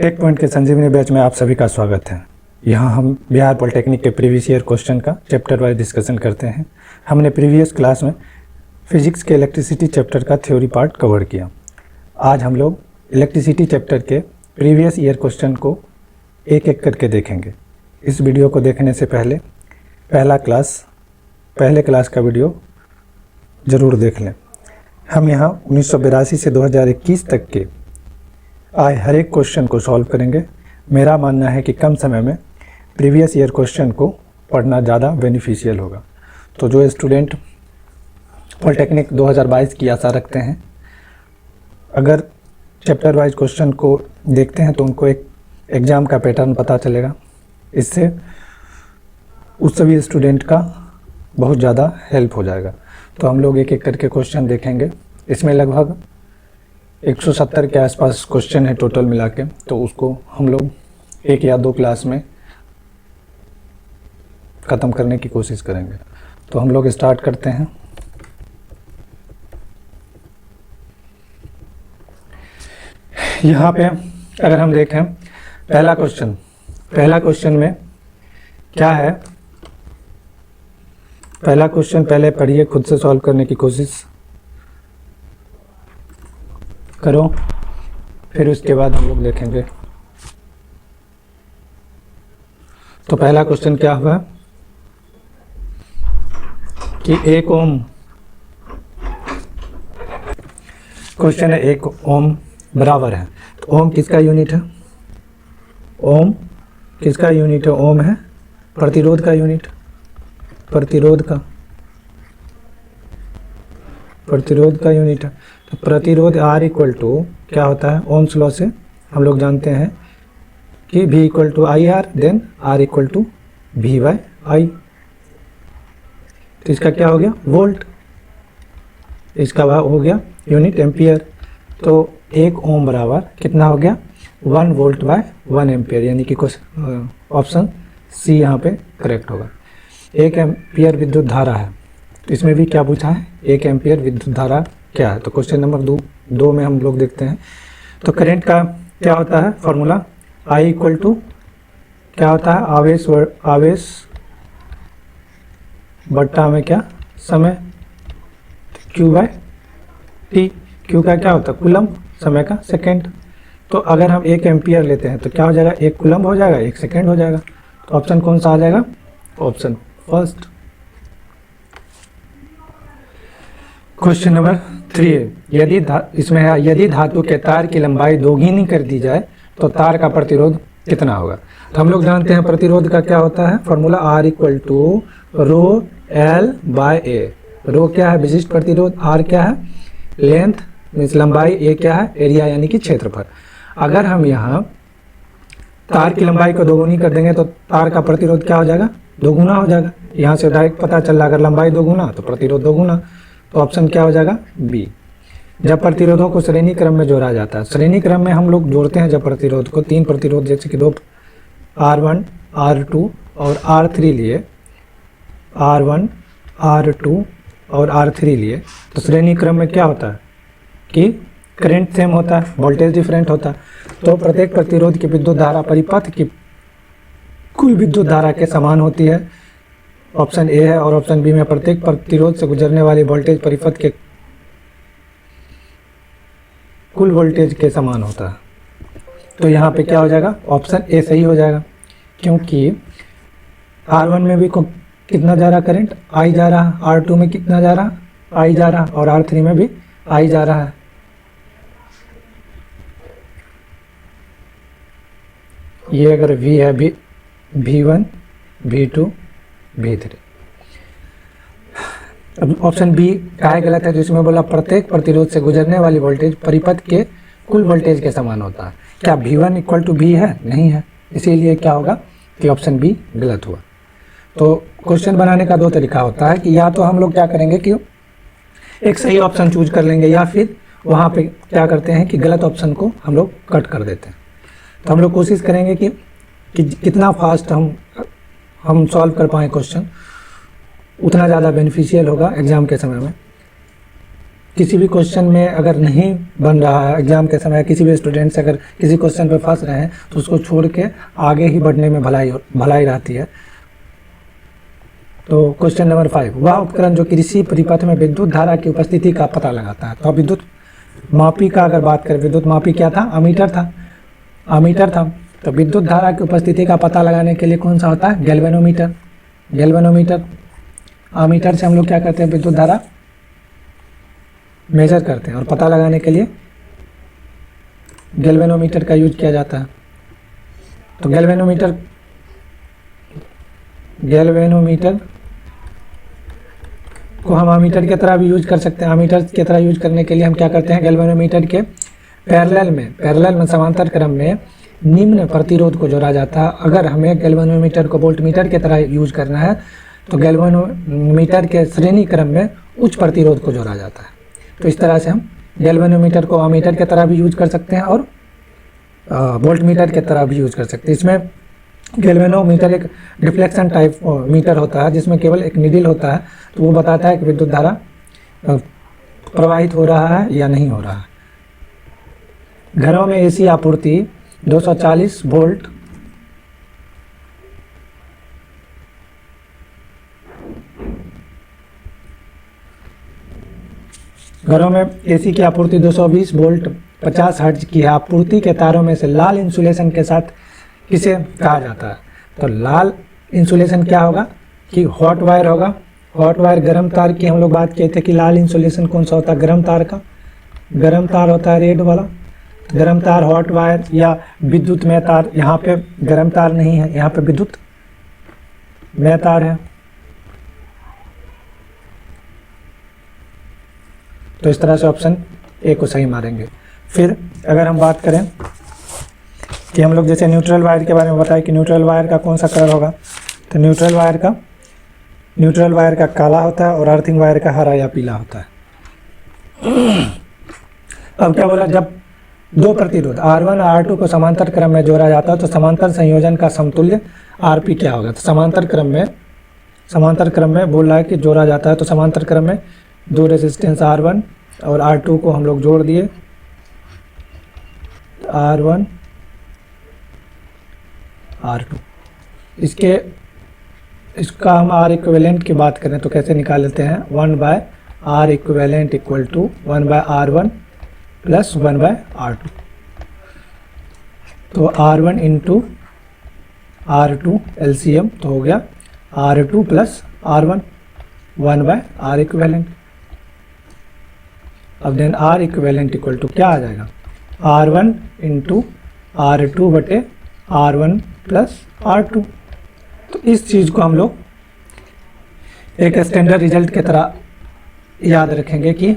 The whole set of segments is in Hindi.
टेक पॉइंट के संजीवनी बैच में आप सभी का स्वागत है। यहाँ हम बिहार पॉलिटेक्निक के प्रीवियस ईयर क्वेश्चन का चैप्टर वाइज डिस्कशन करते हैं। हमने प्रीवियस क्लास में फिजिक्स के इलेक्ट्रिसिटी चैप्टर का थ्योरी पार्ट कवर किया। आज हम लोग इलेक्ट्रिसिटी चैप्टर के प्रीवियस ईयर क्वेश्चन को एक एक करके देखेंगे। इस वीडियो को देखने से पहले पहले क्लास का वीडियो ज़रूर देख लें। हम यहाँ 1982 से 2021 तक के आए हर एक क्वेश्चन को सॉल्व करेंगे। मेरा मानना है कि कम समय में प्रीवियस ईयर क्वेश्चन को पढ़ना ज़्यादा बेनिफिशियल होगा। तो जो स्टूडेंट पॉलिटेक्निक 2022 की आशा रखते हैं, अगर चैप्टर वाइज क्वेश्चन को देखते हैं तो उनको एक एग्ज़ाम का पैटर्न पता चलेगा। इससे उस सभी स्टूडेंट का बहुत ज़्यादा हेल्प हो जाएगा। तो हम लोग एक एक करके क्वेश्चन देखेंगे। इसमें लगभग 170 के आसपास क्वेश्चन है टोटल मिला के, तो उसको हम लोग एक या दो क्लास में ख़त्म करने की कोशिश करेंगे। तो हम लोग स्टार्ट करते हैं। यहाँ पे अगर हम देखें पहला क्वेश्चन में क्या है, पहला क्वेश्चन पहले पढ़िए, खुद से सॉल्व करने की कोशिश करो, फिर उसके बाद हम लोग देखेंगे। तो पहला क्वेश्चन क्या हुआ कि 1 ओम, क्वेश्चन है 1 ओम बराबर है। तो ओम किसका यूनिट है? ओम किसका यूनिट है? ओम है प्रतिरोध का यूनिट, प्रतिरोध का यूनिट है। तो प्रतिरोध R इक्वल टू क्या होता है? ओम्स लॉ से हम लोग जानते हैं कि V equal to IR, then R equal to V/I। तो इसका क्या हो गया? वोल्ट। इसका भाव हो गया यूनिट एम्पियर। तो 1 ओम बराबर कितना हो गया? 1 वोल्ट बाय 1 एम्पियर, यानी कि ऑप्शन सी यहाँ पे करेक्ट होगा। 1 एम्पियर विद्युत धारा है, तो इसमें भी क्या पूछा है? 1 एम्पियर विद्युत धारा क्या है? तो क्वेश्चन नंबर 2 में हम लोग देखते हैं। तो करंट का क्या होता है फॉर्मूला? I इक्वल टू क्या होता है? आवेश बट्टा में क्या? समय, Q/T। Q का क्या होता है? कूलम्ब, समय का सेकेंड। तो अगर हम 1 एम्पियर लेते हैं तो क्या हो जाएगा? 1 कूलम्ब हो जाएगा, 1 सेकेंड हो जाएगा। तो ऑप्शन कौन सा आ जाएगा? Option first. क्वेश्चन नंबर 3, यदि धातु के तार की लंबाई दोगुनी कर दी जाए तो तार का प्रतिरोध कितना होगा? तो हम लोग जानते हैं प्रतिरोध का क्या होता है formula? R equal to ρL/A। Rho क्या है? विशिष्ट प्रतिरोध। R क्या है? लेंथ मीन्स लंबाई। A क्या है? एरिया यानी कि क्षेत्रफल। अगर हम यहाँ तार की लंबाई को दोगुनी कर देंगे तो तार का प्रतिरोध क्या हो जाएगा? दोगुना हो जाएगा। यहाँ से डायरेक्ट पता चल रहा है, अगर लंबाई दोगुना तो प्रतिरोध दोगुना। तो ऑप्शन क्या हो जाएगा? बी। जब प्रतिरोधों को श्रेणी क्रम में जोड़ा जाता है, श्रेणी क्रम में हम लोग जोड़ते हैं जब प्रतिरोध को, 3 प्रतिरोध जैसे कि 2 R1, R2 और R3 लिए, R1, R2 और R3 लिए, तो श्रेणी क्रम में क्या होता है कि करंट सेम होता है, वोल्टेज डिफरेंट होता है। तो प्रत्येक प्रतिरोध की विद्युत धारा परिपथ की कुल विद्युत धारा के समान होती है। ऑप्शन ए है। और ऑप्शन बी में प्रत्येक प्रतिरोध से गुजरने वाली वोल्टेज परिपथ के कुल वोल्टेज के समान होता है। तो यहाँ पे क्या हो जाएगा? ऑप्शन ए सही हो जाएगा, क्योंकि R1 में भी कितना जा रहा करंट? I जा रहा। R2 में कितना जा रहा? I जा रहा। और R3 में भी I जा रहा है। ये अगर V है, V1, V2, V3। अब ऑप्शन बी का है गलत है, जिसमें बोला प्रत्येक प्रतिरोध से गुजरने वाली वोल्टेज परिपथ के कुल वोल्टेज के समान होता है। क्या V1 इक्वल टू V है? नहीं है। इसीलिए क्या होगा कि ऑप्शन बी गलत हुआ। तो क्वेश्चन बनाने का 2 तरीका होता है कि या तो हम लोग क्या करेंगे कि एक सही ऑप्शन चूज कर लेंगे, या फिर वहाँ पे क्या करते हैं कि गलत ऑप्शन को हम लोग कट कर देते हैं। तो हम लोग कोशिश करेंगे कि कितना फास्ट हम सॉल्व कर पाएँ क्वेश्चन, उतना ज़्यादा बेनिफिशियल होगा एग्ज़ाम के समय में। किसी भी क्वेश्चन में अगर नहीं बन रहा है एग्जाम के समय, किसी भी स्टूडेंट से अगर किसी क्वेश्चन पे फंस रहे हैं तो उसको छोड़ के आगे ही बढ़ने में भलाई रहती है। तो क्वेश्चन नंबर 5, वह उपकरण जो कृषि परिपथ में विद्युत धारा की उपस्थिति का पता लगाता है। तो विद्युत मापी का अगर बात करें, विद्युत मापी क्या था? अमीटर था। तो विद्युत धारा की उपस्थिति का पता लगाने के लिए कौन सा होता है? गैल्वेनोमीटर। अमीटर से हम लोग क्या करते हैं? विद्युत धारा मेजर करते हैं और पता लगाने के लिए गैल्वेनोमीटर का यूज किया जाता है। तो गैल्वेनोमीटर को हम अमीटर की तरह भी यूज कर सकते हैं। अमीटर की तरह यूज करने के लिए हम क्या करते हैं? गैल्वेनोमीटर के पैरेलल में समांतर क्रम में निम्न प्रतिरोध को जोड़ा जाता है। अगर हमें गैल्वेनोमीटर को वोल्टमीटर की तरह यूज करना है तो गैल्वेनोमीटर के श्रेणी क्रम में उच्च प्रतिरोध को जोड़ा जाता है। तो इस तरह से हम गैल्वेनोमीटर को अमीटर की तरह भी यूज कर सकते हैं और वोल्टमीटर की तरह भी यूज कर सकते हैं। इसमें गैल्वेनोमीटर एक डिफ्लेक्शन टाइप मीटर होता है जिसमें केवल एक निडल होता है, तो वो बताता है कि विद्युत धारा प्रवाहित हो रहा है या नहीं हो रहा है। घरों में एसी आपूर्ति 240 वोल्ट घरों में एसी की आपूर्ति 220 वोल्ट 50 हर्ट्ज की है। आपूर्ति के तारों में से लाल इंसुलेशन के साथ किसे कहा जाता है? तो लाल इंसुलेशन क्या होगा कि हॉट वायर होगा। हॉट वायर गर्म तार की हम लोग बात किए थे कि लाल इंसुलेशन कौन सा होता है? गर्म तार का। गर्म तार होता है रेड वाला। गर्म तार हॉट वायर या विद्युत में तार। यहाँ पे गर्म तार नहीं है, यहाँ पे विद्युत में तार है। तो इस तरह से ऑप्शन ए को सही मारेंगे। फिर अगर हम बात करें कि हम लोग जैसे न्यूट्रल वायर के बारे में बताएं कि न्यूट्रल वायर का कौन सा कलर होगा, तो न्यूट्रल वायर का काला होता है और अर्थिंग वायर का हरा या पीला होता है। अब क्या बोला? जब दो प्रतिरोध R1 और R2 को समांतर क्रम में जोड़ा जाता है तो समांतर संयोजन का समतुल्य RP क्या होगा? तो समांतर क्रम में बोल रहा है कि जोड़ा जाता है, तो समांतर क्रम में दो रेजिस्टेंस R1 और R2 को हम लोग जोड़ दिए। R1 R2 इसका हम R इक्विवेलेंट की बात करें तो कैसे निकाल लेते हैं? 1/R equivalent equal to 1/R1 plus 1/R2। तो R1 इंटू R2 LCM तो हो गया R2 plus R1 1/R equivalent. अब then R equivalent equal to क्या आ जाएगा? R1 इंटू R2 बटे R1 प्लस R2। तो इस चीज़ को हम लोग एक स्टैंडर्ड रिजल्ट की तरह याद रखेंगे कि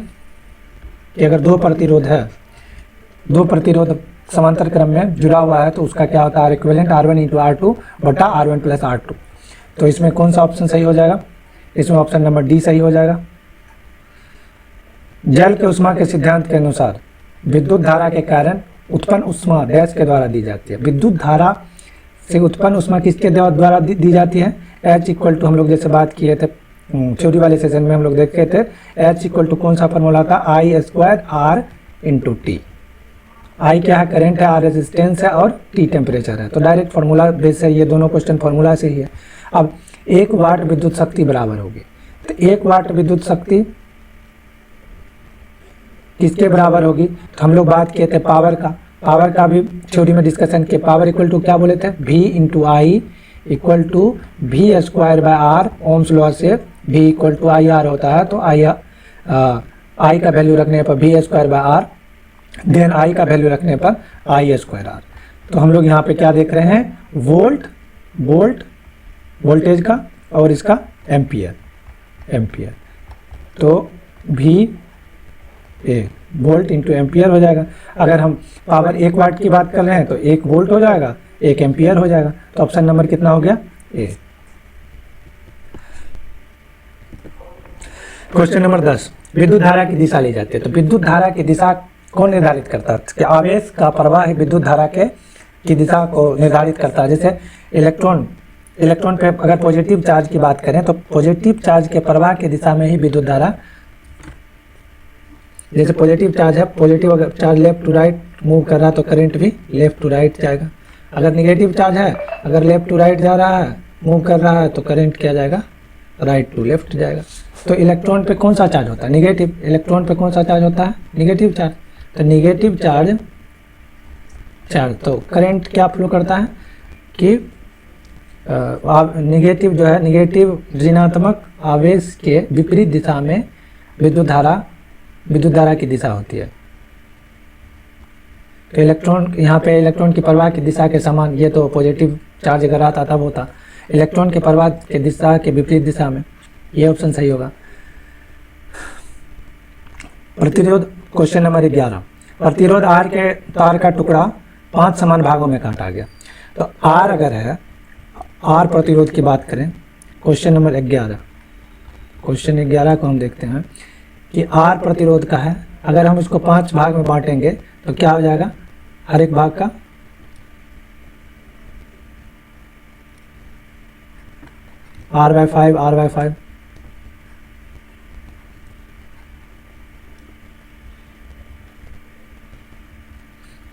अगर दो प्रतिरोध समांतर क्रम में जुड़ा हुआ है तो उसका क्या होता है? R equivalent R1 into R2 बटा R1 प्लस R2। तो इसमें कौन सा ऑप्शन सही हो जाएगा? इसमें ऑप्शन नंबर डी सही हो जाएगा। जल के ऊष्मा के सिद्धांत के अनुसार विद्युत धारा के कारण उत्पन्न ऊष्मा डैश के द्वारा दी जाती है। विद्युत धारा से उत्पन्न ऊष्मा किसके द्वारा दी जाती है? H इक्वल टू हम लोग जैसे बात किए थे थ्योरी वाले सेशन में हम लोग देखे थे, H इक्वल टू कौन सा फॉर्मूला था? I square R into T. I क्या है? करंट है, R रेजिस्टेंस है और T टेम्परेचर है। तो डायरेक्ट फार्मूला बेस है, ये दोनों क्वेश्चन फार्मूला से ही है। अब 1 वाट विद्युत शक्ति बराबर होगी, तो 1 वाट विद्युत शक्ति किसके बराबर होगी? तो हम लोग बात किए थे पावर का भी थ्योरी में डिस्कशन किए। पावर इक्वल टू क्या बोले थे? V into I equal to V square by R. Ohm's law से V equal to I R होता है, तो आई का वैल्यू रखने पर V square by R, then I का वैल्यू रखने पर आई स्क्वायर आर। तो हम लोग यहाँ पे क्या देख रहे हैं? वोल्टेज का और इसका एम्पियर। तो V वोल्ट इंटू एम्पियर हो जाएगा। अगर हम पावर 1 वाट की बात कर रहे हैं तो 1 वोल्ट हो जाएगा, 1 एम्पियर हो जाएगा। तो ऑप्शन नंबर कितना हो गया? ए। क्वेश्चन नंबर 10, विद्युत धारा की दिशा ली जाती है। तो विद्युत धारा की दिशा कौन निर्धारित करता है? कि आवेश का प्रवाह विद्युत धारा की दिशा को निर्धारित करता है। जैसे इलेक्ट्रॉन पे अगर पॉजिटिव चार्ज की बात करें तो पॉजिटिव चार्ज के प्रवाह की दिशा में ही विद्युत धारा जैसे पॉजिटिव चार्ज है, पॉजिटिव अगर charge left to right move कर रहा है तो करंट भी लेफ्ट टू राइट जाएगा। अगर निगेटिव चार्ज है, अगर लेफ्ट टू राइट जा रहा है, मूव कर रहा है, तो करंट क्या जाएगा, राइट टू लेफ्ट जाएगा। तो इलेक्ट्रॉन पे कौन सा चार्ज होता है, निगेटिव। इलेक्ट्रॉन पे कौन सा चार्ज होता है, निगेटिव चार्ज। तो निगेटिव चार्ज तो करंट क्या फ्लो करता है कि निगेटिव जो है, निगेटिव ऋणात्मक आवेश के विपरीत दिशा में विद्युत धारा की दिशा होती है। तो इलेक्ट्रॉन, यहाँ पे इलेक्ट्रॉन की प्रवाह की दिशा के समान, ये तो पॉजिटिव चार्ज अगर आता तब होता, इलेक्ट्रॉन के प्रवाह के दिशा के विपरीत दिशा में, ये ऑप्शन सही होगा। प्रतिरोध, क्वेश्चन नंबर 11, प्रतिरोध आर के तार का टुकड़ा 5 समान भागों में काटा गया। तो आर अगर है, आर प्रतिरोध की बात करें, क्वेश्चन नंबर 11, क्वेश्चन 11 को हम देखते हैं कि आर प्रतिरोध का है। अगर हम इसको 5 भाग में बांटेंगे तो क्या हो जाएगा, हर एक भाग का R/5 R/5।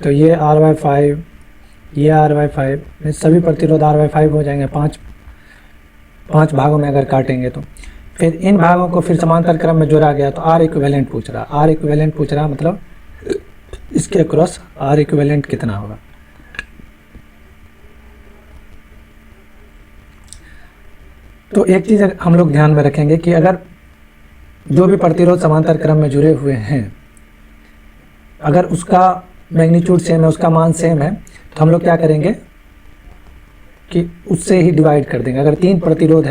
तो ये R/5, ये R/5, ये सभी प्रतिरोध R/5 हो जाएंगे 5 भागों में अगर काटेंगे तो। फिर इन भागों को फिर समांतर क्रम में जोड़ा गया तो R इक्विवेलेंट पूछ रहा, R इक्विवेलेंट पूछ रहा, मतलब इसके अक्रॉस R इक्विवेलेंट कितना होगा। तो एक चीज़ हम लोग ध्यान में रखेंगे कि अगर जो भी प्रतिरोध समांतर क्रम में जुड़े हुए हैं, अगर उसका मैग्नीट्यूड सेम है, उसका मान सेम है, तो हम लोग क्या करेंगे कि उससे ही डिवाइड कर देंगे। अगर 3 प्रतिरोध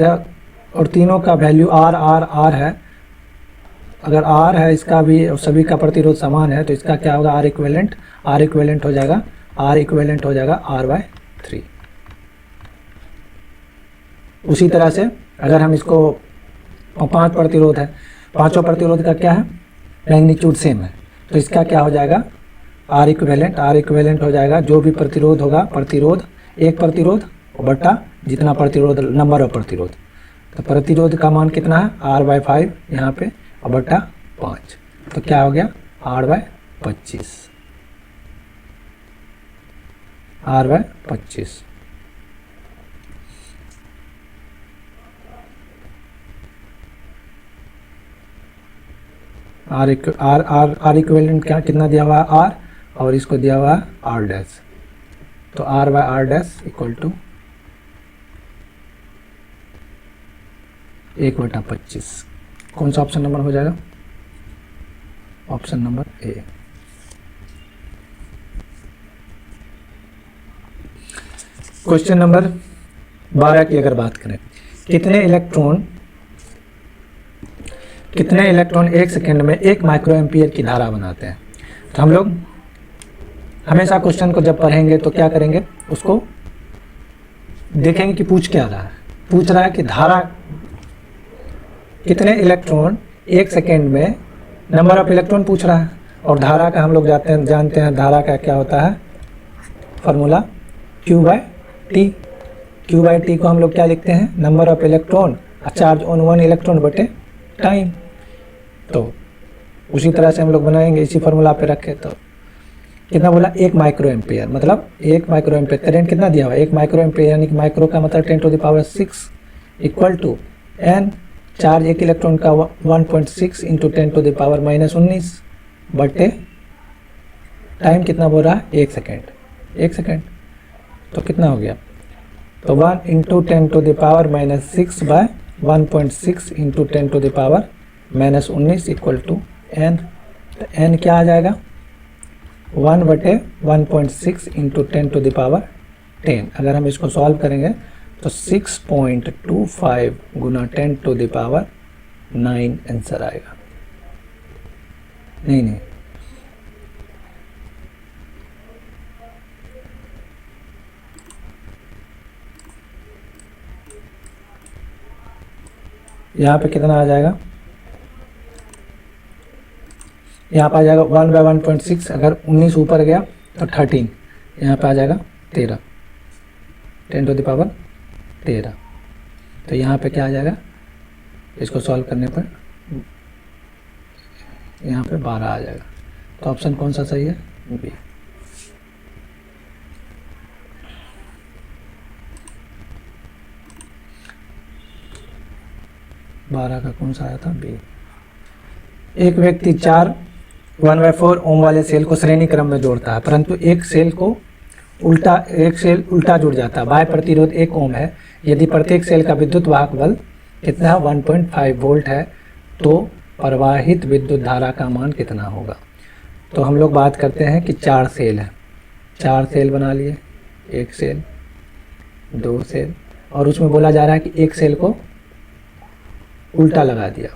है और तीनों का वैल्यू R है, अगर R है इसका भी और सभी का प्रतिरोध समान है, तो इसका क्या होगा, R इक्विवेलेंट हो जाएगा, R/3। उसी तरह से अगर हम इसको 5 प्रतिरोध है, पांचों प्रतिरोध का क्या है, मैग्नीट्यूड सेम है, तो इसका क्या हो जाएगा, R इक्विवेलेंट हो जाएगा। जो भी प्रतिरोध होगा, एक प्रतिरोध बटा जितना प्रतिरोध, नंबर ऑफ प्रतिरोध, तो प्रतिरोध का मान कितना है, R/5 यहाँ पे और बटा 5, तो क्या हो गया, R/25। R इक्विवेलेंट क्या कितना दिया हुआ है, R, और इसको दिया हुआ है R', तो R/R' इक्वल टू 1/25। कौन सा ऑप्शन नंबर हो जाएगा, ऑप्शन नंबर ए। क्वेश्चन नंबर 12 की अगर बात करें, कितने इलेक्ट्रॉन 1 सेकेंड में 1 माइक्रो एम्पियर की धारा बनाते हैं। तो हम लोग हमेशा क्वेश्चन को जब पढ़ेंगे तो क्या करेंगे, उसको देखेंगे कि पूछ क्या रहा है। पूछ रहा है कि धारा, कितने इलेक्ट्रॉन 1 सेकेंड में, नंबर ऑफ इलेक्ट्रॉन पूछ रहा है, और धारा का हम लोग जानते हैं धारा का क्या होता है, फार्मूला Q/T। Q/T को हम लोग क्या लिखते हैं, number of electron charge on 1 electron बटे टाइम। तो उसी तरह से हम लोग बनाएंगे, इसी फार्मूला पे रखे। तो कितना बोला, 1 माइक्रो एम्पियर, मतलब 1 माइक्रो एम्पियर करंट कितना दिया हुआ, 1 माइक्रो एम्पियर, यानी कि माइक्रो का मतलब 10⁻6 equal to n, charge 1 electron का 1.6 इंटू 10⁻−19 बटे टाइम कितना बोल रहा है, 1 सेकेंड। तो कितना हो गया, तो 1 into 10⁻−6 by 1.6 into 10⁻−19 equal to n। तो n क्या आ जाएगा, 1/1.6 इंटू 10⁻10। अगर हम इसको सॉल्व करेंगे तो 6.25 गुना 10⁻9 आंसर आएगा। नहीं, यहाँ पे कितना आ जाएगा, यहाँ पे आ जाएगा 1/1.6, अगर 19 ऊपर गया तो 13, यहाँ पे आ जाएगा 13, 10⁻13। तो यहाँ पे क्या आ जाएगा, इसको सॉल्व करने पर यहाँ पे 12 आ जाएगा। तो ऑप्शन कौन सा सही है? बी। बारह का कौन सा आया था? बी। एक व्यक्ति 4 1/4 ओम वाले सेल को श्रेणी क्रम में जोड़ता है, परंतु एक सेल उल्टा जुड़ जाता है। बाह्य प्रतिरोध 1 ओम है। यदि प्रत्येक सेल का विद्युत वाहक बल कितना 1.5 वोल्ट है, तो प्रवाहित विद्युत धारा का मान कितना होगा? तो हम लोग बात करते हैं कि 4 सेल है, 4 सेल बना लिए, 1 सेल, 2 सेल, और उसमें बोला जा रहा है कि एक सेल को उल्टा लगा दिया।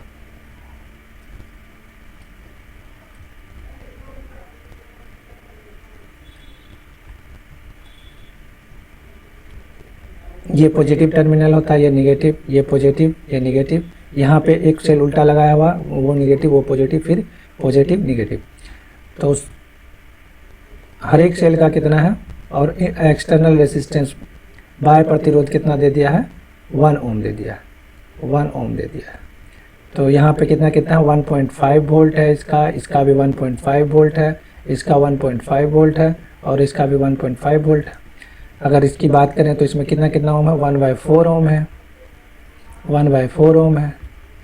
ये पॉजिटिव टर्मिनल होता है, ये निगेटिव, ये पॉजिटिव, ये निगेटिव। यहाँ पे एक सेल उल्टा लगाया हुआ, वो निगेटिव, वो पॉजिटिव, फिर पॉजिटिव निगेटिव। तो हर एक सेल का कितना है, और एक्सटर्नल रेसिस्टेंस बाह्य प्रतिरोध कितना दे दिया है? 1 ओम दे दिया है, 1 ओम दे दिया है। तो यहाँ पे कितना कितना है? 1.5 वोल्ट है इसका भी 1.5 वोल्ट है, इसका 1.5 वोल्ट है, और इसका भी 1.5 वोल्ट है। अगर इसकी बात करें तो इसमें कितना कितना ओम है? 1/4 ओम है, 1/4 ओम है।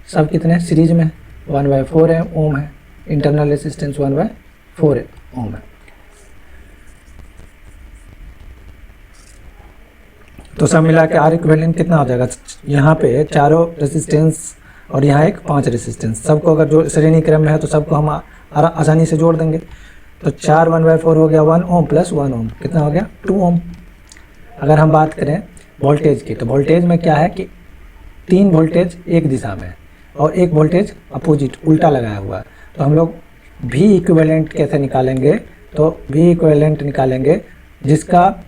सब कितने सीरीज में? 1/4 ओम है। इंटरनल रेसिस्टेंस 1/4 ओम है। तो सब मिला के आर इक्विवेलेंट कितना हो जाएगा? यहाँ पे चारों रेसिस्टेंस और यहाँ एक 5 रेसिस्टेंस, सबको अगर जो श्रेणी क्रम में है तो सबको हम आसानी से जोड़ देंगे। तो 4 1/4 हो गया 1 ओम प्लस 1 ओम, कितना हो गया? 2 ओम। अगर हम बात करें वोल्टेज की, तो वोल्टेज में क्या है कि 3 वोल्टेज एक दिशा में और एक वोल्टेज अपोजिट उल्टा लगाया हुआ है। तो हम लोग V इक्विवेलेंट कैसे निकालेंगे? तो V इक्विवेलेंट निकालेंगे जिसका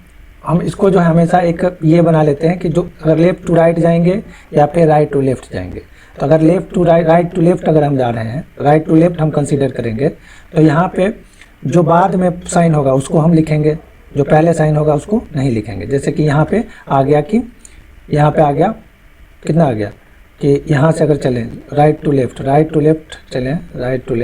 हम इसको जो है हमेशा एक ये बना लेते हैं कि जो अगर लेफ्ट टू राइट जाएंगे या फिर राइट टू लेफ्ट जाएंगे। तो अगर left to right to left अगर हम जा रहे हैं, राइट टू लेफ्ट हम कंसीडर करेंगे, तो यहाँ पे जो बाद में साइन होगा उसको हम लिखेंगे, जो पहले साइन होगा उसको नहीं लिखेंगे। जैसे कि यहाँ पे आ गया कि यहाँ पे आ गया कितना आ गया कि यहाँ से अगर चलें राइट टू लेफ्ट चलें, राइट टू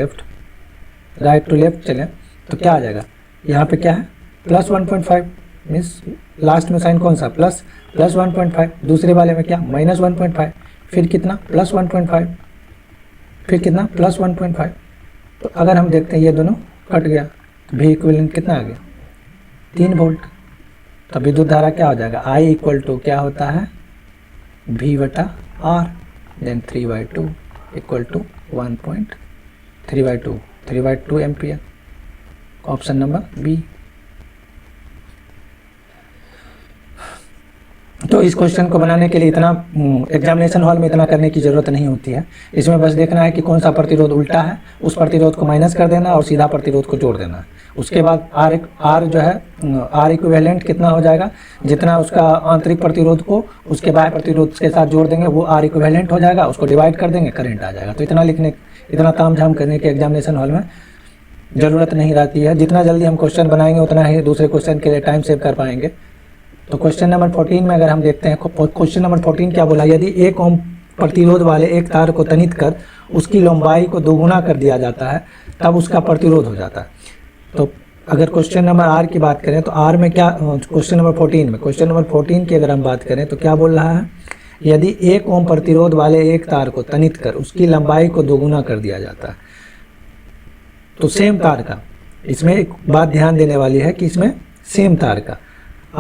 लेफ्ट चलें, तो क्या आ जाएगा? यहाँ पे क्या है? प्लस 1.5, मीन्स लास्ट में साइन कौन सा? प्लस 1.5। दूसरे वाले में क्या? माइनस 1.5, फिर कितना? प्लस 1.5, फिर कितना? प्लस 1.5। तो अगर हम देखते हैं ये दोनों कट गया, तो V इक्विवेलेंट कितना आ गया? 3 वोल्ट। तो विद्युत धारा क्या हो जाएगा? I इक्वल टू क्या होता है? V/R, then 3/2 equal to 3/2 ampere. Option number B. तो इस क्वेश्चन को बनाने के लिए इतना एग्जामिनेशन हॉल में इतना करने की ज़रूरत नहीं होती है। इसमें बस देखना है कि कौन सा प्रतिरोध उल्टा है, उस प्रतिरोध को माइनस कर देना और सीधा प्रतिरोध को जोड़ देना। उसके बाद आर जो है आर इक्विवेलेंट कितना हो जाएगा? जितना उसका आंतरिक प्रतिरोध को उसके बाह्य प्रतिरोध के साथ जोड़ देंगे वो आर इक्विवेलेंट हो जाएगा, उसको डिवाइड कर देंगे, करंट आ जाएगा। तो इतना तामझाम करने के एग्जामिनेशन हॉल में ज़रूरत नहीं रहती है। जितना जल्दी हम क्वेश्चन बनाएंगे उतना ही दूसरे क्वेश्चन के लिए टाइम सेव कर पाएंगे। तो क्वेश्चन नंबर 14 में अगर हम देखते हैं, क्वेश्चन नंबर 14 क्या बोला? यदि 1 ओम प्रतिरोध वाले एक तार को तनित कर उसकी लंबाई को दोगुना कर दिया जाता है, तब उसका प्रतिरोध हो जाता है। तो अगर क्वेश्चन नंबर आर की बात करें तो आर में क्या, क्वेश्चन नंबर 14 की अगर हम बात करें तो क्या बोल रहा है? यदि 1 ओम प्रतिरोध वाले एक तार को तनित कर उसकी लंबाई को दोगुना कर दिया जाता है, तो सेम तार का, इसमें एक बात ध्यान देने वाली है कि इसमें सेम तार का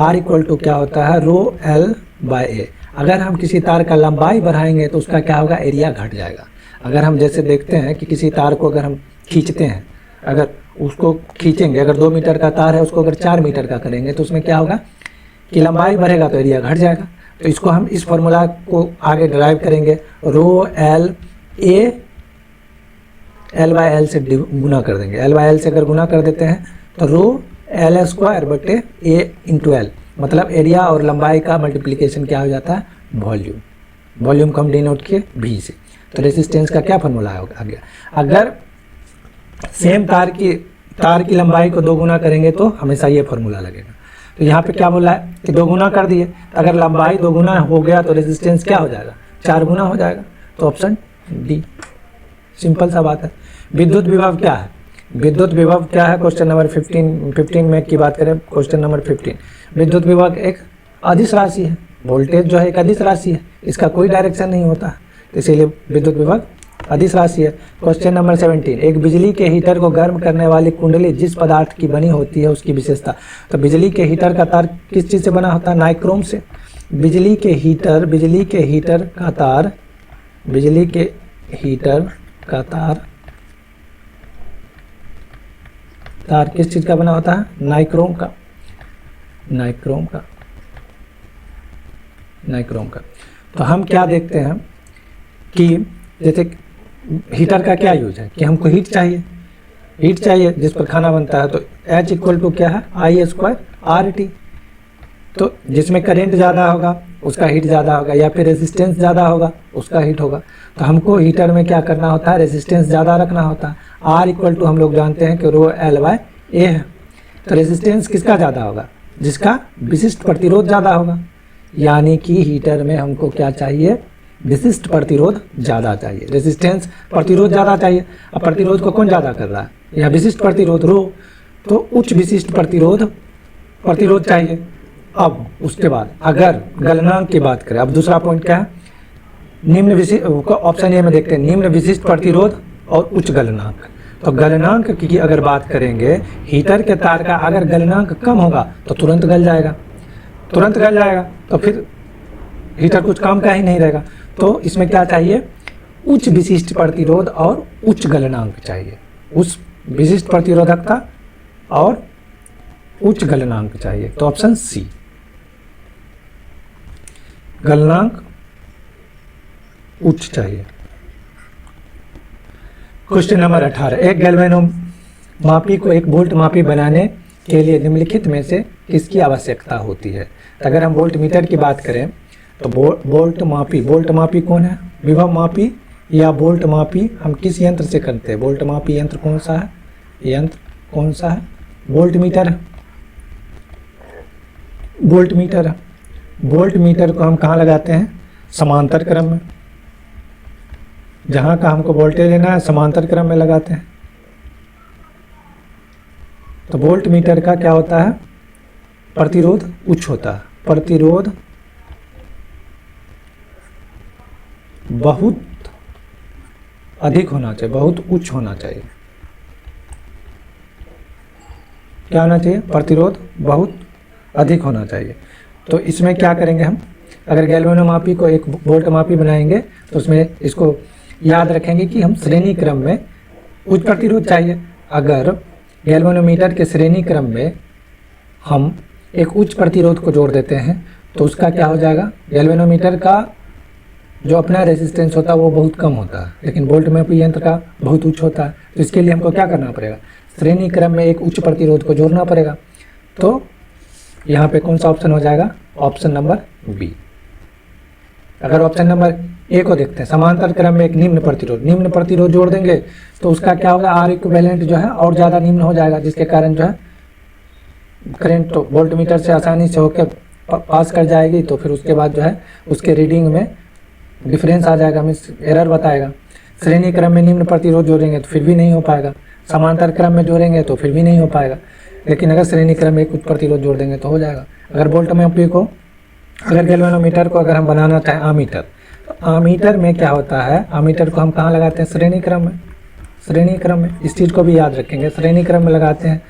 R इक्वल टू क्या होता है? ρL/A। अगर हम किसी तार का लंबाई बढ़ाएंगे तो उसका क्या होगा? एरिया घट जाएगा। अगर हम जैसे देखते हैं कि किसी तार को अगर हम खींचते हैं, अगर उसको खींचेंगे, अगर 2 मीटर का तार है उसको अगर 4 मीटर का करेंगे तो उसमें क्या होगा कि लंबाई बढ़ेगा तो एरिया घट जाएगा। तो इसको हम इस फॉर्मूला को आगे ड्राइव करेंगे, ρLA L/L से गुना कर देंगे। L/L से अगर गुना कर देते हैं तो ρL² / A × L, मतलब एरिया और लंबाई का मल्टीप्लिकेशन क्या हो जाता है? वॉल्यूम को हम डिनोट किए V से। तो रेसिस्टेंस का क्या फॉर्मूला आ गया? अगर सेम तार की लंबाई को 2 गुना करेंगे तो हमेशा ये फॉर्मूला लगेगा। तो यहाँ पे क्या बोला है कि 2 गुना कर दिए, अगर लंबाई 2 गुना हो गया तो रेजिस्टेंस क्या हो जाएगा? 4 गुना हो जाएगा। तो ऑप्शन डी, सिंपल सा बात है। विद्युत विभव क्या है? विद्युत विभव क्या है? क्वेश्चन नंबर 15 में की बात करें, क्वेश्चन नंबर 15, विद्युत विभव एक अदिश राशि है। वोल्टेज जो है एक अदिश राशि है, इसका कोई डायरेक्शन नहीं होता, तो इसीलिए विद्युत विभव अदिश राशि है। क्वेश्चन नंबर 17, एक बिजली के हीटर को गर्म करने वाली कुंडली जिस पदार्थ की बनी होती है उसकी विशेषता। तो बिजली के हीटर का तार किस चीज़ से बना होता है? नाइक्रोम से। बिजली के हीटर का तार किस चीज़ का बना होता है? नाइक्रोम का। तो हम क्या देखते हैं कि जैसे हीटर का क्या यूज है कि हमको हीट चाहिए जिस पर खाना बनता है। तो H इक्वल टू क्या है? I² RT। तो जिसमें करंट ज़्यादा होगा उसका हीट ज़्यादा होगा, या फिर रेजिस्टेंस ज़्यादा होगा उसका हीट होगा। तो हमको हीटर में क्या करना होता है? रेजिस्टेंस ज़्यादा रखना होता है। R इक्वल टू हम लोग जानते हैं कि ρL/A है। तो रेजिस्टेंस किसका ज़्यादा होगा? जिसका विशिष्ट प्रतिरोध ज़्यादा होगा। यानी कि हीटर में हमको क्या चाहिए? विशिष्ट प्रतिरोध ज़्यादा चाहिए। रेजिस्टेंस प्रतिरोध ज़्यादा चाहिए। अब प्रतिरोध को कौन ज़्यादा कर रहा है? या विशिष्ट प्रतिरोध ρ। तो उच्च विशिष्ट प्रतिरोध चाहिए। अब उसके बाद अगर गलनांक की बात करें, अब दूसरा पॉइंट क्या है? निम्न विशिष्ट, ऑप्शन ए में देखते हैं, निम्न विशिष्ट प्रतिरोध और उच्च गलनांक। तो गलनांक की अगर बात करेंगे, हीटर के तार का अगर गलनांक कम होगा तो तुरंत गल जाएगा, तो फिर हीटर कुछ काम का ही नहीं रहेगा। तो इसमें क्या चाहिए? उच्च विशिष्ट प्रतिरोध और उच्च गलनांक चाहिए। उस विशिष्ट प्रतिरोधकता और उच्च गलनांक चाहिए। तो ऑप्शन सी, गलनांक उच्च चाहिए। क्वेश्चन नंबर 18, एक गैल्वेनोमापी को एक वोल्ट मापी बनाने के लिए निम्नलिखित में से किसकी आवश्यकता होती है? तो अगर हम वोल्ट मीटर की बात करें तो वोल्ट मापी कौन है? विभव मापी या वोल्ट मापी हम किस यंत्र से करते हैं? वोल्ट मापी यंत्र कौन सा है? वोल्ट मीटर को हम कहाँ लगाते हैं? समांतर क्रम में। जहाँ का हमको वोल्टेज लेना है समांतर क्रम में लगाते हैं। तो वोल्ट मीटर का क्या होता है? प्रतिरोध उच्च होता है, प्रतिरोध बहुत अधिक होना चाहिए, बहुत उच्च होना चाहिए। क्या होना चाहिए? प्रतिरोध बहुत अधिक होना चाहिए। तो इसमें क्या करेंगे हम? अगर गैल्वेनोमापी को एक वोल्ट मापी बनाएंगे तो उसमें इसको याद रखेंगे कि हम श्रेणी क्रम में उच्च प्रतिरोध चाहिए। अगर गैल्वेनोमीटर के श्रेणी क्रम में हम एक उच्च प्रतिरोध को जोड़ देते हैं तो उसका क्या हो जाएगा? गैल्वेनोमीटर का जो अपना रेजिस्टेंस होता है वो बहुत कम होता है, लेकिन वोल्ट मापी यंत्र का बहुत उच्च होता है। तो इसके लिए हमको क्या करना पड़ेगा? श्रेणी क्रम में एक उच्च प्रतिरोध को जोड़ना पड़ेगा। तो यहाँ पे कौन सा ऑप्शन हो जाएगा? Option number B. अगर ऑप्शन नंबर ए को देखते हैं, समांतर क्रम में एक निम्न प्रतिरोध जोड़ देंगे तो उसका क्या होगा? आर इक्विवेलेंट जो है और ज़्यादा निम्न हो जाएगा, जिसके कारण जो है करंट तो वोल्ट मीटर से आसानी से होकर पास कर जाएगी। तो फिर उसके बाद जो है उसके रीडिंग में डिफरेंस आ जाएगा, मीन्स एरर बताएगा। श्रेणी क्रम में निम्न प्रतिरोध जोड़ेंगे तो फिर भी नहीं हो पाएगा, समांतर क्रम में जोड़ेंगे तो फिर भी नहीं हो पाएगा, लेकिन अगर श्रेणी क्रम में एक उच्च प्रतिरोध जोड़ देंगे तो हो जाएगा। अगर वोल्ट मापी को, अगर गैल्वेनोमीटर को अगर हम बनाना चाहें आमीटर, तो आमीटर में क्या होता है? आमीटर को हम कहाँ लगाते हैं? श्रेणी क्रम में। इस चीज़ को भी याद रखेंगे, श्रेणी क्रम में लगाते हैं।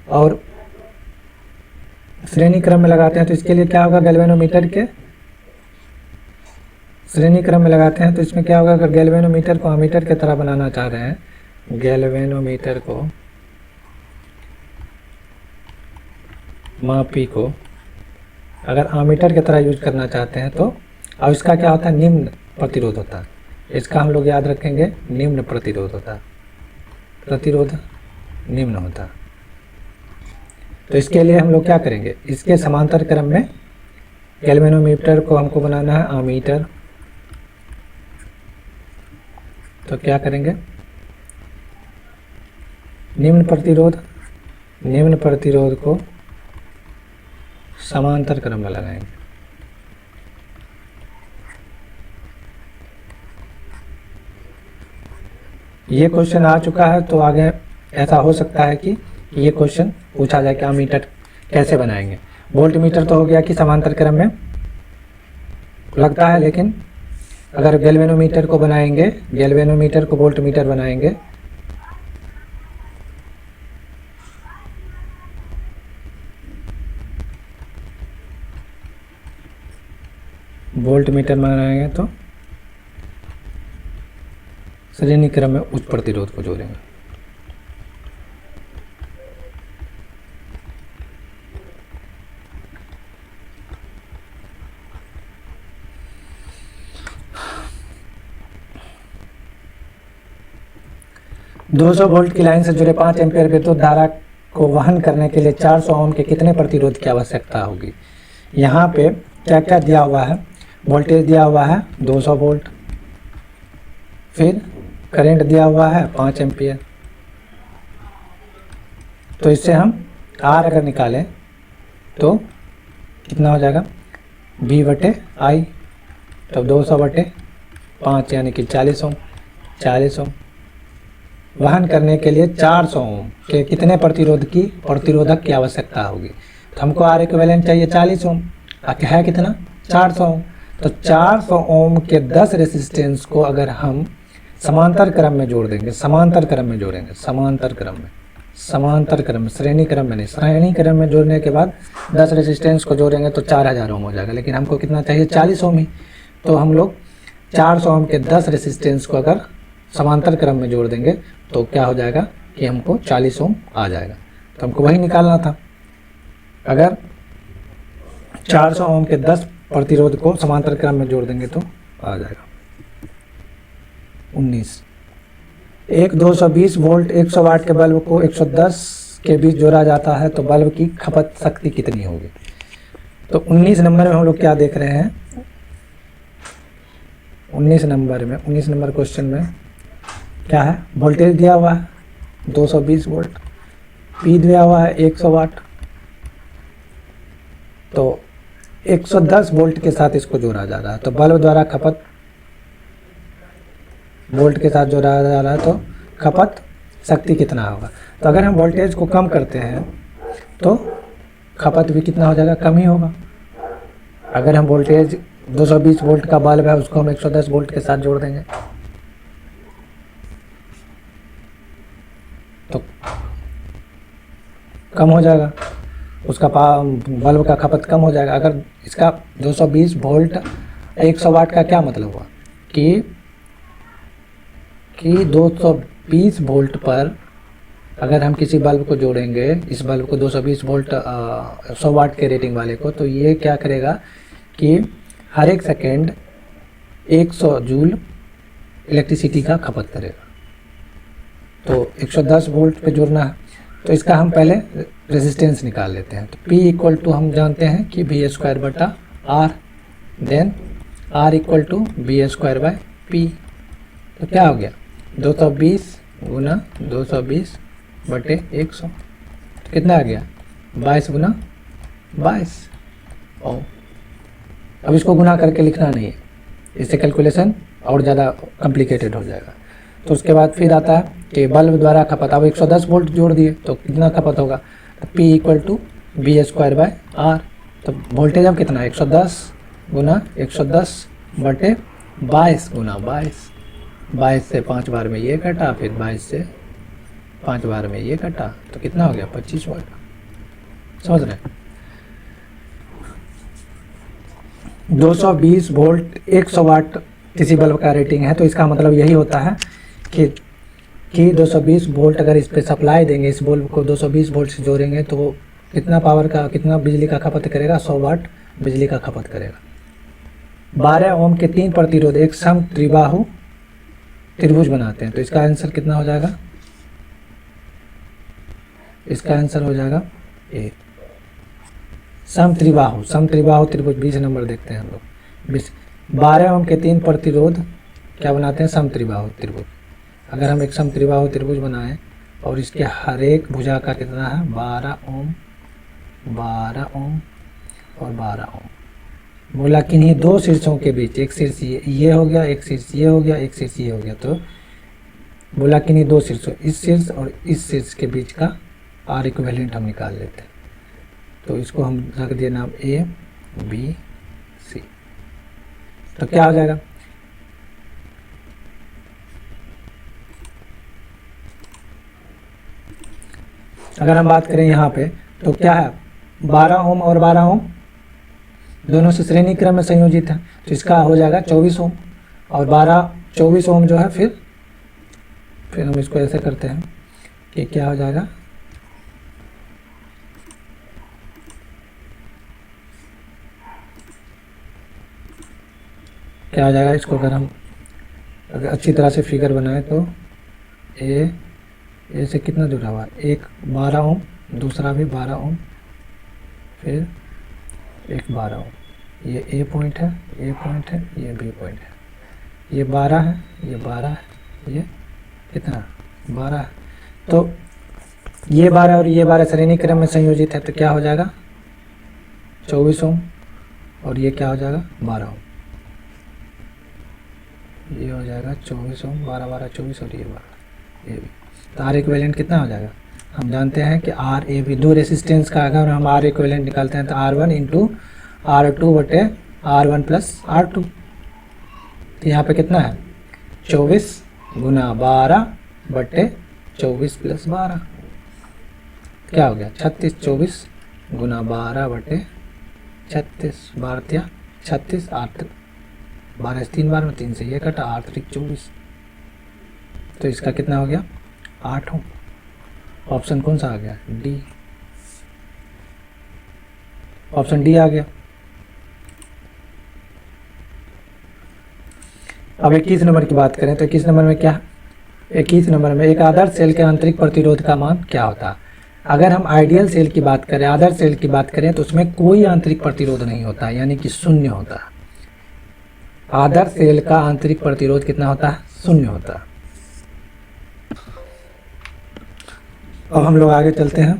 और श्रेणी क्रम में लगाते हैं तो इसके लिए क्या होगा? गैल्वेनोमीटर के श्रेणी क्रम में लगाते हैं तो इसमें क्या होगा? अगर गैल्वेनोमीटर को आमीटर की तरह बनाना चाह रहे हैं, गैल्वेनोमीटर को मापी को अगर आमीटर की तरह यूज करना चाहते हैं तो अब इसका क्या होता है? निम्न प्रतिरोध होता है। इसका हम लोग याद रखेंगे, निम्न प्रतिरोध होता है, प्रतिरोध निम्न होता है। तो इसके लिए हम लोग क्या करेंगे? इसके समांतर क्रम में गैल्वेनोमीटर को हमको बनाना है आमीटर। तो क्या करेंगे? निम्न प्रतिरोध को समांतर क्रम में लगाएंगे। ये क्वेश्चन आ चुका है, तो आगे ऐसा हो सकता है कि ये क्वेश्चन पूछा जाए कि मीटर कैसे बनाएंगे। वोल्ट मीटर तो हो गया कि समांतर क्रम में लगता है, लेकिन अगर गैल्वेनोमीटर को बनाएंगे, गैल्वेनोमीटर को वोल्ट मीटर बनाएंगे, वोल्ट मीटर बनाएंगे तो श्रेणी क्रम में उच्च प्रतिरोध को जोड़ेंगे। दो 200 वोल्ट की लाइन से जुड़े 5 एम्पीयर विद्युत धारा को वहन करने के लिए 400 ओम के कितने प्रतिरोध की आवश्यकता होगी। यहाँ पे क्या क्या दिया हुआ है, वोल्टेज दिया हुआ है 200 वोल्ट, फिर करंट दिया हुआ है 5 एम्पीयर। तो इससे हम आर अगर निकालें तो कितना हो जाएगा, V बटे आई, तो 200 बटे 5 यानी कि 40 ओम। 40 ओम वहन करने के लिए 400 ओम के कितने प्रतिरोधक की आवश्यकता होगी। तो हमको आर इक्विवेलेंट चाहिए 40 ओम, है कितना 400 ओम। तो 400 ओम के 10 रेसिस्टेंस को अगर हम समांतर क्रम में जोड़ देंगे, समांतर क्रम में जोड़ेंगे, समांतर क्रम में, श्रेणी क्रम में नहीं, श्रेणी क्रम में जोड़ने के बाद 10 रेसिस्टेंस को जोड़ेंगे तो 4000 ओम हो जाएगा, लेकिन हमको कितना चाहिए 40 ओम ही। तो हम लोग 400 ओम के 10 रेसिस्टेंस को अगर समांतर क्रम में जोड़ देंगे तो क्या हो जाएगा कि हमको 40 ओम आ जाएगा। तो हमको वही निकालना था। अगर 400 ओम के 10 प्रतिरोध को समांतर क्रम में जोड़ देंगे तो आ जाएगा 19। एक 220 वोल्ट 100 वाट के बल्ब को 110 के बीच जोड़ा जाता है तो बल्ब की खपत शक्ति कितनी होगी। तो 19 नंबर में हम लोग क्या देख रहे हैं, 19 नंबर क्वेश्चन में क्या है, वोल्टेज दिया हुआ है 220 वोल्ट, पी दिया हुआ है 100 वाट, तो 110 वोल्ट के साथ इसको जोड़ा जा रहा है। तो बल्ब द्वारा खपत वोल्ट के साथ जोड़ा जा रहा है तो खपत शक्ति कितना होगा। तो अगर हम वोल्टेज को कम करते हैं तो खपत भी कितना हो जाएगा, कम ही होगा। अगर हम वोल्टेज 220 वोल्ट का बल्ब है उसको हम 110 वोल्ट के साथ जोड़ देंगे तो कम हो जाएगा, उसका बल्ब का खपत कम हो जाएगा। अगर इसका 220 वोल्ट 100 वाट का क्या मतलब हुआ कि 220 वोल्ट पर अगर हम किसी बल्ब को जोड़ेंगे, इस बल्ब को 220 वोल्ट 100 वाट के रेटिंग वाले को, तो ये क्या करेगा कि हर एक सेकेंड 100 जूल इलेक्ट्रिसिटी का खपत करेगा। तो 110 वोल्ट पे जोड़ना है तो इसका हम पहले रेजिस्टेंस निकाल लेते हैं। तो P इक्वल टू हम जानते हैं कि V स्क्वायर बटा R, then R equal to V square by P। तो क्या हो गया 220 गुना 220 बटे 100, तो कितना आ गया 22 गुना 22 ओम। अब इसको गुना करके लिखना नहीं है, इससे कैलकुलेशन और ज़्यादा कॉम्प्लिकेटेड हो जाएगा। तो उसके बाद फिर आता है कि बल्ब द्वारा खपत, अब 110 वोल्ट जोड़ दिए तो कितना खपत होगा, तो P equal to V square by R। तो वोल्टेज अब कितना है 110 गुना 110 बटे 22 गुना 22 से 5 बार में ये कटा, फिर 22 से 5 बार में ये कटा, तो कितना हो गया 25 वाट। समझ रहे हैं, 220 वोल्ट 100 वाट किसी बल्ब का रेटिंग है, तो इसका मतलब यही होता है कि 220 वोल्ट अगर इस पे सप्लाई देंगे, इस बल्ब को 220 वोल्ट से जोड़ेंगे तो वो कितना पावर का, कितना बिजली का खपत करेगा, 100 वाट बिजली का खपत करेगा। 12 ओम के 3 प्रतिरोध एक सम त्रिबाहु त्रिभुज बनाते हैं, तो इसका आंसर कितना हो जाएगा, इसका आंसर हो जाएगा ए। सम त्रिबाहु त्रिभुज 20 नंबर देखते हैं हम लोग। 12 ओम के 3 प्रतिरोध क्या बनाते हैं, सम त्रिबाहु त्रिभुज। अगर हम एक सम त्रिबाहु त्रिभुज बनाएं और इसके हर एक भुजा का कितना है 12 ओम, 12 ओम और 12 ओम। बोला किन्हीं दो शीर्षों के बीच, एक शीर्ष ये हो गया, एक शीर्ष ये हो गया, एक शीर्ष ये हो गया, तो बोला कि नहीं, दो शीर्षों, इस शीर्ष और इस शीर्ष के बीच का आर इक्विवेलेंट हम निकाल लेते हैं। तो इसको हम रख दिए नाम ए बी सी। तो क्या हो जाएगा, अगर हम बात करें यहाँ पे तो क्या है, 12 ओम और 12 ओम दोनों से श्रेणी क्रम में संयोजित है, तो इसका हो जाएगा 24 ओम, और 24 ओम जो है फिर हम इसको ऐसे करते हैं कि क्या हो जाएगा, क्या हो जाएगा, इसको अगर हम अच्छी तरह से फिगर बनाएं तो ए से कितना जुड़ा हुआ है, एक 12 ओम, दूसरा भी 12 ओम, फिर एक 12 ओम, ये ए पॉइंट है, ये पॉइंट है, ये बी पॉइंट है, ये 12 है, ये 12 है, ये कितना 12 है। तो ये 12 और ये 12 श्रेणी क्रम में संयोजित है, तो क्या हो जाएगा 24 ओम, और ये क्या हो जाएगा 12 ओम, ये हो जाएगा 24 ओम, 12 12 24, और ये 12, ये भी। तो आर इक्विवेलेंट कितना हो जाएगा, हम जानते हैं कि आर ए बी दो रेसिस्टेंस का अगर हम आर इक्विवेलेंट निकालते हैं तो R1 इंटू R2 बटे R1 प्लस R2। तो यहाँ पे कितना है 24 गुना 12 बटे 24 प्लस 12, क्या हो गया 36, 24 गुना 12 बटे 36, 12 36, 8 12 से 3 बार में 3 से ये कटा, 8 3 24, तो इसका कितना हो गया 8 ओम। ऑप्शन कौन सा आ गया, डी, ऑप्शन डी आ गया। अब 21 नंबर की बात करें तो 21 नंबर में क्या, 21 नंबर में एक आदर्श सेल के आंतरिक प्रतिरोध का मान क्या होता है। अगर हम आइडियल सेल की बात करें, आदर्श सेल की बात करें तो उसमें कोई आंतरिक प्रतिरोध नहीं होता, यानी कि शून्य होता है। आदर्श सेल का आंतरिक प्रतिरोध कितना होता है, शून्य होता है। अब हम लोग आगे चलते हैं,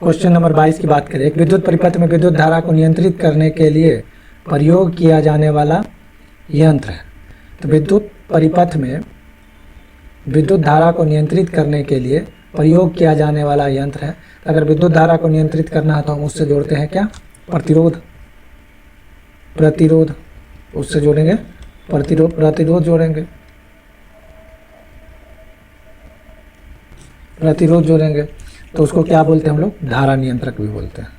क्वेश्चन नंबर 22 की बात करें। एक विद्युत परिपथ में विद्युत धारा को नियंत्रित करने के लिए प्रयोग किया जाने वाला यंत्र है। तो विद्युत परिपथ में विद्युत धारा को नियंत्रित करने के लिए प्रयोग किया जाने वाला यंत्र है। अगर विद्युत धारा को नियंत्रित करना है तो हम उससे जोड़ते हैं क्या, प्रतिरोध, उससे जोड़ेंगे प्रतिरोध जोड़ेंगे, तो उसको क्या बोलते हैं हम लोग, धारा नियंत्रक भी बोलते हैं।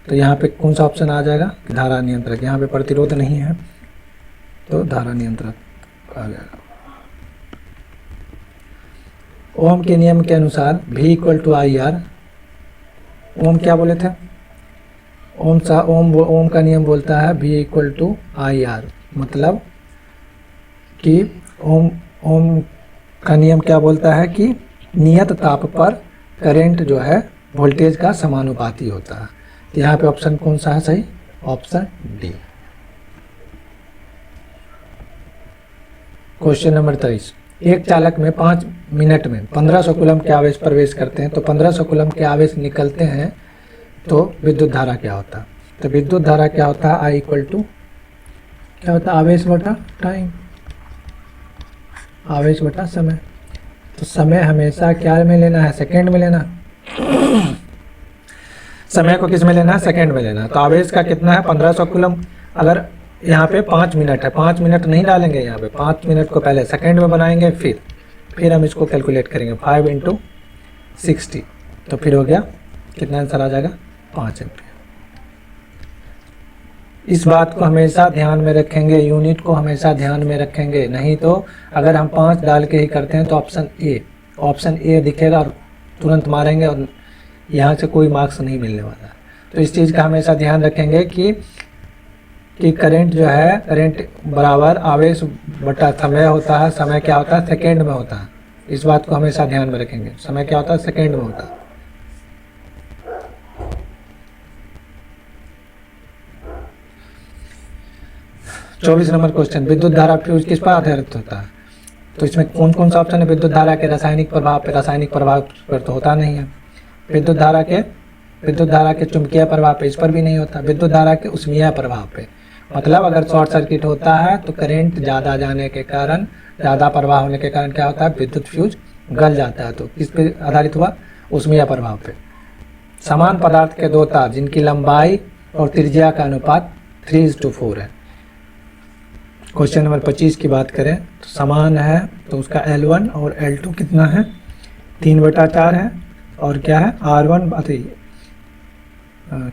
तो यहाँ पे कौन सा ऑप्शन आ जाएगा, धारा नियंत्रक। यहाँ पे प्रतिरोध नहीं है तो धारा नियंत्रक आ जाएगा। ओम के नियम के अनुसार V = IR, ओम क्या बोले थे, ओम का नियम बोलता है V = IR, मतलब कि ओम का नियम क्या बोलता है कि नियत ताप पर करंट जो है वोल्टेज का समानुपाती होता है। तो यहाँ पे ऑप्शन कौन सा है सही, ऑप्शन डी। क्वेश्चन नंबर 23, एक चालक में 5 मिनट में 1500 कूलम के आवेश प्रवेश करते हैं, तो 1500 कूलम के आवेश निकलते हैं, तो विद्युत धारा क्या होता है। तो विद्युत धारा क्या होता है, I = क्या होता है, आवेश बटा टाइम, आवेश बटा समय। तो समय हमेशा क्या में लेना है, सेकंड में लेना, समय को किस में लेना है, सेकंड में लेना। तो आवेश का कितना है 1500 कूलम। अगर यहाँ पे 5 मिनट है, 5 मिनट नहीं डालेंगे यहाँ पे, 5 मिनट को पहले सेकंड में बनाएंगे, फिर हम इसको कैलकुलेट करेंगे 5 × 60, तो फिर हो गया कितना आंसर आ जाएगा, 5 एम्पीयर। इस बात को हमेशा ध्यान में रखेंगे, यूनिट को हमेशा ध्यान में रखेंगे, नहीं तो अगर हम 5 डाल के ही करते हैं तो ऑप्शन ए दिखेगा और तुरंत मारेंगे और यहाँ से कोई मार्क्स नहीं मिलने वाला। तो इस चीज़ का हमेशा ध्यान रखेंगे कि करंट जो है, करंट बराबर आवेश बटा समय होता है। समय क्या होता है, सेकेंड में होता है। इस बात को हमेशा ध्यान में रखेंगे, समय क्या होता है, सेकेंड में होता है। चौबीस नंबर क्वेश्चन, विद्युत धारा फ्यूज किस पर आधारित होता है। तो इसमें कौन कौन सा ऑप्शन है, विद्युत धारा के रासायनिक प्रभाव पे, रासायनिक प्रभाव पर तो होता नहीं है। विद्युत धारा के चुंबकीय प्रभाव पे, इस पर भी नहीं होता। विद्युत धारा के उष्मीय प्रभाव पे, मतलब अगर शॉर्ट सर्किट होता है तो करंट ज़्यादा जाने के कारण ज़्यादा प्रवाह होने के कारण क्या होता है, विद्युत फ्यूज गल जाता है। तो किस पे आधारित हुआ, ऊष्मीय प्रभाव पे। समान पदार्थ के दो तार जिनकी लंबाई और त्रिज्या का अनुपात 3:4 है। क्वेश्चन नंबर 25 की बात करें तो समान है, तो उसका L1 और L2 कितना है, 3/4 है। और क्या है, R1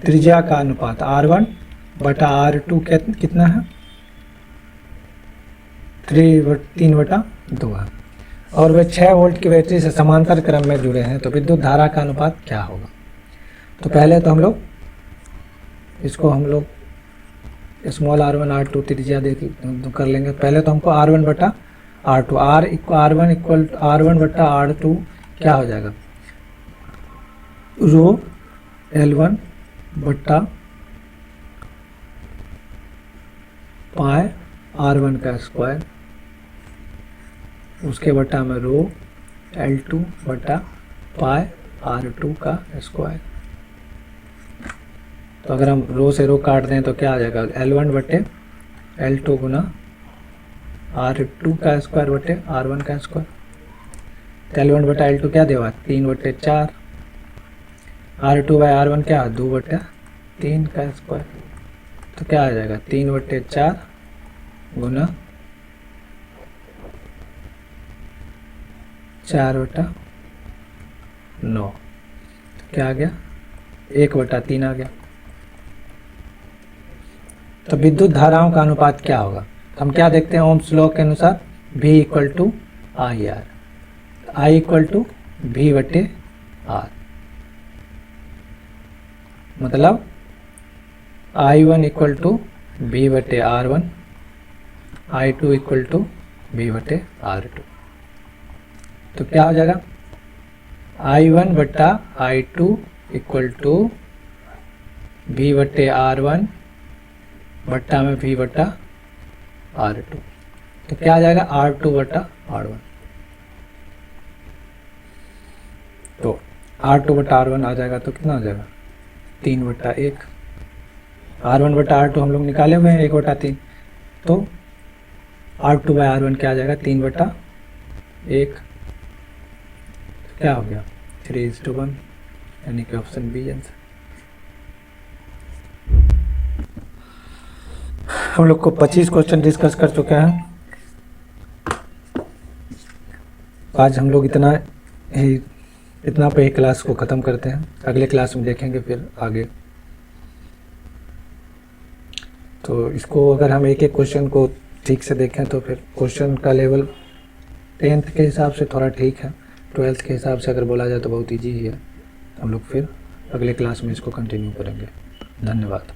त्रिज्या का अनुपात R1/R2 कितना है, 3/2 है। और वे 6 वोल्ट की बैटरी से समांतर क्रम में जुड़े हैं, तो विद्युत धारा का अनुपात क्या होगा। तो पहले तो हम लोग इसको स्मॉल r1 r2 त्रिज्या देख कर लेंगे। पहले तो हमको R1/R2 R1/R2 क्या हो जाएगा, रो L1/पाई R1 का स्क्वायर, उसके बटा में रो L2/पाई R2 का स्क्वायर। तो अगर हम रो से रो काट दें तो क्या आ जाएगा, L1/L2 गुना R2 का स्क्वायर बटे R1 का स्क्वायर। तो L1/L2 क्या देगा, 3/4। R2/R1 क्या, 2/3 का स्क्वायर। तो क्या आ जाएगा, 3/4 गुना 4/9। तो क्या आ गया, 1/3 आ गया। तो विद्युत धाराओं का अनुपात क्या होगा, तो हम क्या देखते हैं, ओम्स लॉ के अनुसार V = IR, I = V/R, मतलब I1 = V/R1, I2 = V/R2। तो क्या हो जाएगा, I1/I2 = V/R1 बट्टा में V/R2। तो क्या आ जाएगा, R2/R1। तो R2/R1 आ जाएगा तो कितना आ जाएगा, 3/1। R1/R2 हम लोग निकाले हुए हैं 1/3, तो R2/R1 क्या आ जाएगा, 3/1। क्या हो गया, 3:1, यानी कि ऑप्शन बी आंसर। हम लोग को 25 क्वेश्चन डिस्कस कर चुके हैं। आज हम लोग इतना पे ही क्लास को ख़त्म करते हैं, अगले क्लास में देखेंगे फिर आगे। तो इसको अगर हम एक एक क्वेश्चन को ठीक से देखें तो फिर क्वेश्चन का लेवल 10th के हिसाब से थोड़ा ठीक है, 12th के हिसाब से अगर बोला जाए तो बहुत ईजी ही है। हम लोग फिर अगले क्लास में इसको कंटिन्यू करेंगे। धन्यवाद।